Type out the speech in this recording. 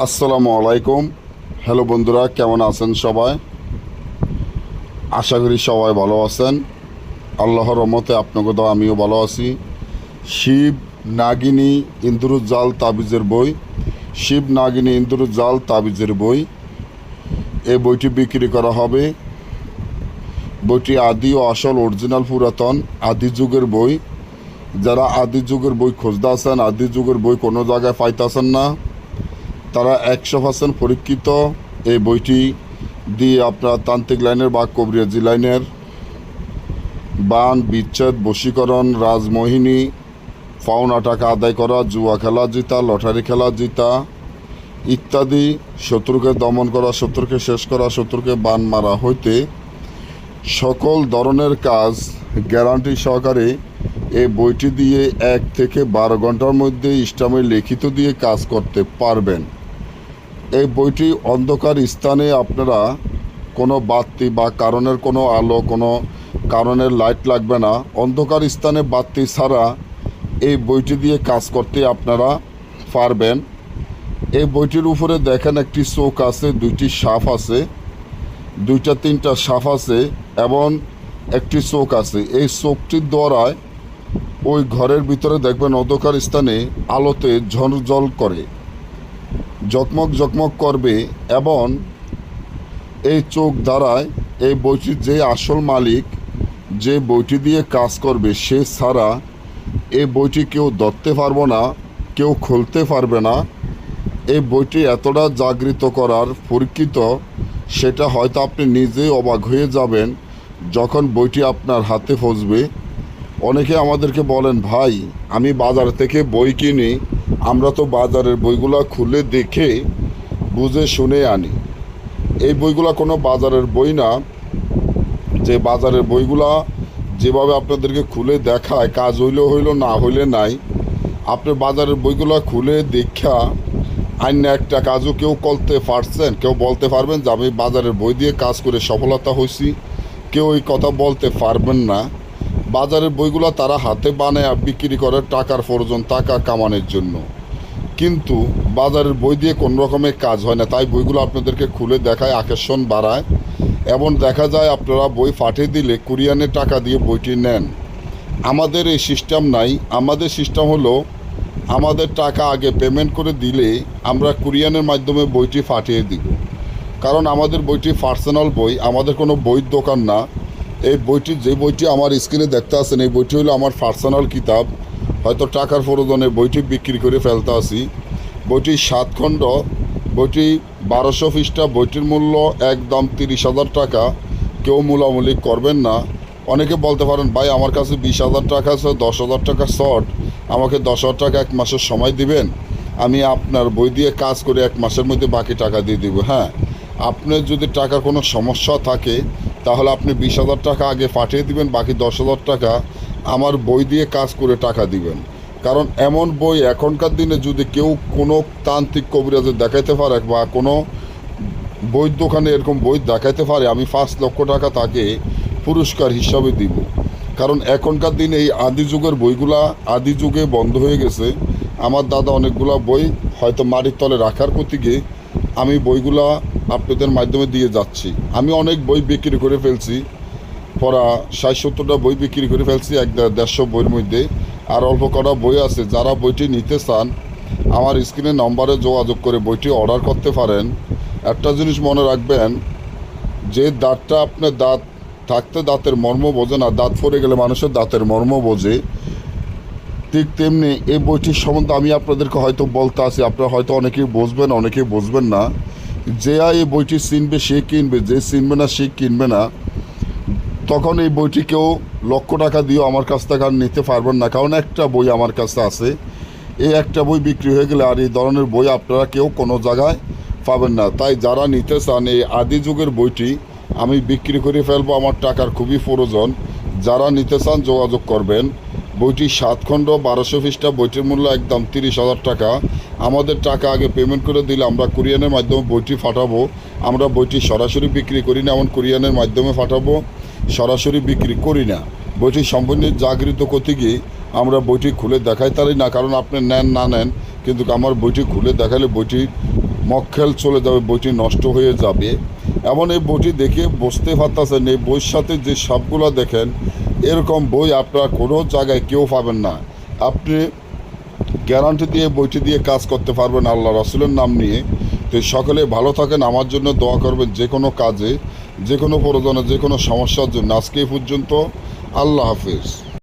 আসসালামু আলাইকুম। হ্যালো বন্ধুরা, কেমন আছেন সবাই? আশা করি সবাই ভালো আছেন। আল্লাহর রহমতে আপনাকে তো আমিও ভালো আছি। শিব নাগিনী ইন্দ্রজাল তাবিজের বই, শিব নাগিনী ইন্দ্রজাল তাবিজের বই, এই বইটি বিক্রি করা হবে। বইটি আদি ও আসল অরিজিনাল পুরাতন আদি যুগের বই। যারা আদি যুগের বই খুঁজতে আছেন, আদি যুগের বই কোনো জায়গায় পাইতেছেন না, তারা 100% পরীক্ষিত এই বইটি দিয়ে আপনার তান্ত্রিক লাইনের বা কবিরাজি লাইনের বান, বিচ্ছেদ, বশীকরণ, রাজমোহিনী, পাওনা টাকা আদায় করা, জুয়া খেলা জিতা, লটারি খেলা জিতা ইত্যাদি, শত্রুকে দমন করা, শত্রুকে শেষ করা, শত্রুকে বান মারা হইতে সকল ধরনের কাজ গ্যারান্টি সহকারে এই বইটি দিয়ে 1 থেকে 12 ঘন্টার মধ্যে ইসলামের লিখিত দিয়ে কাজ করতে পারবেন। এই বইটি অন্ধকার স্থানে আপনারা কোনো বাতি বা কারণের কোনো আলো, কোনো কারণের লাইট লাগবে না। অন্ধকার স্থানে বাতি ছাড়া এই বইটি দিয়ে কাজ করতে আপনারা পারবেন। এই বইটির উপরে দেখেন একটি চোখ আছে, 2টি সাপ আছে, 2টা 3টা সাপ আছে এবং একটি চোখ আছে। এই চোখটির দ্বারায় ওই ঘরের ভিতরে দেখবেন অন্ধকার স্থানে আলোতে ঝলঝল করে, ঝকমক ঝকমক করবে এবং এই চোখ দ্বারায় এই বইটির যে আসল মালিক যে বইটি দিয়ে কাজ করবে সে ছাড়া এই বইটি কেউ ধরতে পারবে না, কেউ খুলতে পারবে না। এই বইটি এতটা জাগৃত করার পরীক্ষিত, সেটা হয়তো আপনি নিজেই অবাক হয়ে যাবেন যখন বইটি আপনার হাতে পৌঁছবে। অনেকে আমাদেরকে বলেন, ভাই আমি বাজার থেকে বই কিনি, আমরা তো বাজারের বইগুলো খুলে দেখে বুঝে শুনে আনি। এই বইগুলো কোনো বাজারের বই না, যে বাজারের বইগুলা যেভাবে আপনাদেরকে খুলে দেখায়, কাজ হইলে হইল, না হইলে নাই। আপনি বাজারের বইগুলো খুলে দেখা অন্য একটা কাজও কেউ করতে পারছেন? কেউ বলতে পারবেন যে আমি বাজারের বই দিয়ে কাজ করে সফলতা হয়েছি? কেউ এই কথা বলতে পারবেন না। বাজারের বইগুলো তারা হাতে বানায় বিক্রি করে টাকার প্রয়োজন, টাকা কামানোর জন্য, কিন্তু বাজারের বই দিয়ে কোনো রকমের কাজ হয় না। তাই বইগুলো আপনাদেরকে খুলে দেখায়, আকর্ষণ বাড়ায় এবং দেখা যায় আপনারা বই পাঠিয়ে দিলে কুরিয়ানে টাকা দিয়ে বইটি নেন। আমাদের এই সিস্টেম নাই। আমাদের সিস্টেম হলো আমাদের টাকা আগে পেমেন্ট করে দিলে আমরা কুরিয়ানের মাধ্যমে বইটি পাঠিয়ে দিব। কারণ আমাদের বইটি পার্সোনাল বই, আমাদের কোনো বইয়ের দোকান না। এই বইটি, যে বইটি আমার স্ক্রিনে দেখতে আছেন, এই বইটি হলো আমার পার্সোনাল কিতাব। হয়তো টাকার প্রয়োজনে বইটি বিক্রি করে ফেলতে আসি। বইটি 7 খণ্ড, বইটি 1200 পৃষ্ঠা। বইটির মূল্য একদম 30,000 টাকা। কেউ মূলামূলি করবেন না। অনেকে বলতে পারেন, ভাই আমার কাছে 20,000 টাকা আছে, 10,000 টাকা শর্ট, আমাকে 10,000 টাকা 1 মাসের সময় দিবেন, আমি আপনার বই দিয়ে কাজ করে 1 মাসের মধ্যে বাকি টাকা দিয়ে দিব। হ্যাঁ, আপনার যদি টাকার কোনো সমস্যা থাকে তাহলে আপনি 20,000 টাকা আগে পাঠিয়ে দিবেন, বাকি 10,000 টাকা আমার বই দিয়ে কাজ করে টাকা দিবেন। কারণ এমন বই এখনকার দিনে যদি কেউ কোনো তান্ত্রিক কবিরাজে দেখাইতে পারে বা কোনো বইয়ের দোকানে এরকম বই দেখাইতে পারে, আমি 5 লক্ষ টাকা তাকে পুরস্কার হিসাবে দিব। কারণ এখনকার দিনে এই আদি যুগের বইগুলা আদি যুগে বন্ধ হয়ে গেছে। আমার দাদা অনেকগুলা বই হয়তো মাটির তলে রাখার প্রতীকে আমি বইগুলা আপনাদের মাধ্যমে দিয়ে যাচ্ছি। আমি অনেক বই বিক্রি করে ফেলছি, পড়া 60-70টা বই বিক্রি করে ফেলছি 150 বইয়ের মধ্যে। আর অল্প কটা বই আছে। যারা বইটি নিতে চান আমার স্ক্রিনে নম্বরে যোগাযোগ করে বইটি অর্ডার করতে পারেন। একটা জিনিস মনে রাখবেন, যে দাঁতটা আপনার দাঁত থাকতে দাঁতের মর্ম বোঝে না, দাঁত পড়ে গেলে মানুষের দাঁতের মর্ম বোঝে, ঠিক তেমনি এই বইটির সম্বন্ধে আমি আপনাদেরকে হয়তো বলতে আসি, আপনারা হয়তো অনেকেই বুঝবেন, অনেকেই বুঝবেন না। যে এই বইটি চিনবে সে কিনবে, যে চিনবে না সে কিনবে না। তখন এই বইটি কেউ লক্ষ টাকা দিয়েও আমার কাছ থেকে আর নিতে পারবেন না, কারণ একটা বই আমার কাছে আছে। এই একটা বই বিক্রি হয়ে গেলে আর এই ধরনের বই আপনারা কেউ কোনো জায়গায় পাবেন না। তাই যারা নিতে চান এই আদি যুগের বইটি আমি বিক্রি করে ফেলবো, আমার টাকার খুবই প্রয়োজন। যারা নিতে চান যোগাযোগ করবেন। বইটি 7 খণ্ড, 1200 পৃষ্ঠা। বইটির মূল্য একদম 30,000 টাকা। আমাদের টাকা আগে পেমেন্ট করে দিলে আমরা কুরিয়ানের মাধ্যমে বইটি পাঠাবো। আমরা বইটি সরাসরি বিক্রি করি না, এমন কুরিয়ানের মাধ্যমে পাঠাবো, সরাসরি বিক্রি করি না। বইটি সম্পূর্ণ জাগৃত করতে গিয়ে আমরা বইটি খুলে দেখাইতে পারি না, কারণ আপনি নেন না নেন, কিন্তু আমার বইটি খুলে দেখালে বইটি মক্কেল চলে যাবে, বইটি নষ্ট হয়ে যাবে। এমন এই বইটি দেখে বুঝতে পারতেছেন এই বইয়ের সাথে যে সাপগুলো দেখেন, এরকম বই আপনারা কোনো জায়গায় কেউ পাবেন না। আপনি গ্যারান্টি দিয়ে বইটি দিয়ে কাজ করতে পারবেন আল্লাহ রাসূলের নাম নিয়ে। তো সকলে ভালো থাকেন, আমার জন্য দোয়া করবেন যে কোনো কাজে, যে কোনো প্রয়োজনে, যে কোনো সমস্যার জন্য। আজকে এই পর্যন্ত, আল্লাহ হাফেজ।